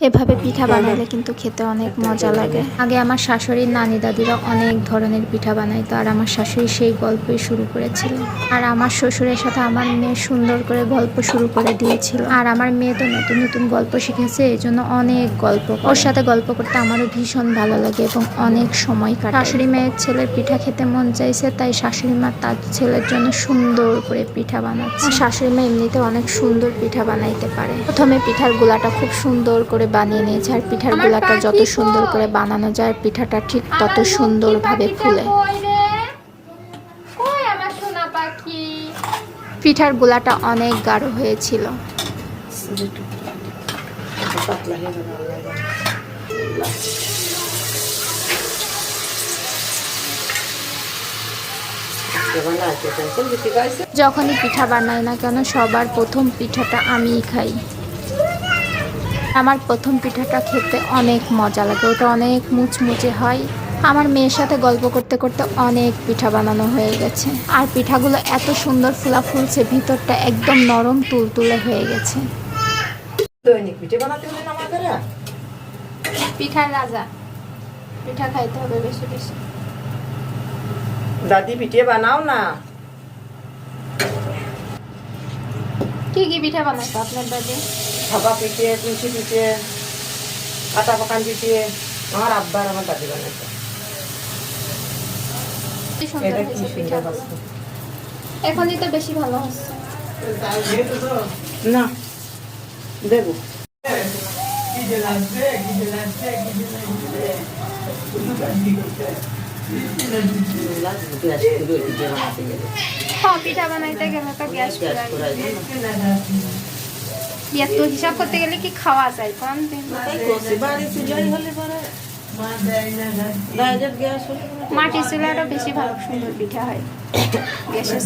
এভাবে পিঠা বানাইলে কিন্তু খেতে অনেক মজা লাগে। আগে আমার শাশুড়ির নানি দাদিরা অনেক ধরনের পিঠা বানাইতো, আর আমার শাশুড়ি সেই গল্পই শুরু করেছিল। আর আমার শ্বশুরের সাথে আমার মেয়ে সুন্দর করে গল্প শুরু করে দিয়েছিল। আর আমার মেয়ে তো নতুন নতুন গল্প শিখেছে, এই জন্য অনেক গল্প, ওর সাথে গল্প করতে আমারও ভীষণ ভালো লাগে এবং অনেক সময় কাটে। শাশুড়ি মেয়ের ছেলের পিঠা খেতে মন চাইছে, তাই শাশুড়ি মা তার ছেলের জন্য সুন্দর করে পিঠা বানাচ্ছে। শাশুড়ি মা এমনিতে অনেক সুন্দর পিঠা বানাইতে পারে। প্রথমে পিঠার গুলাটা খুব সুন্দর করে বানিয়ে নিয়েছে, আর পিঠার গুলাটা যত সুন্দর করে বানানো যায় পিঠাটা ঠিক তত সুন্দরভাবে ফুলে। পিঠার গুলাটা অনেক গাঢ় হয়েছিল। যখনই পিঠা বানাই না কেন সবার প্রথম পিঠাটা আমিই খাই। আমার প্রথম পিঠাটা খেতে অনেক মজা লাগে, ওটা অনেক মুচমুচে হয়। আমার মেয়ের সাথে গল্প করতে করতে অনেক পিঠা বানানো হয়ে গেছে, আর পিঠাগুলো এত সুন্দর ফুলা ফুলছে, ভিতরটা একদম নরম তুলতুলে হয়ে গেছে। পিঠার রাজা, পিঠা খাইতে হবে বেশি বেশি। দাদি পিঠে বানাও না। কি কি পিঠা বানাইতো আপনার দাদি? ভাপা পিঠে, তুলসী পিঠে, আটা পাকান পিঠে আমার আব্বার আমার দাদি বানাইতো। এটা কি সুন্দর বাসনা। এখনই তো বেশি ভালো হচ্ছে না, দেবো পিঠা বানাইতে গেলে তো গ্যাস তো হিসাব করতে গেলে কি খাওয়া যায় কোন মাটির চুলাটা বেশি ভালো সুন্দর পিঠা হয় গ্যাসের।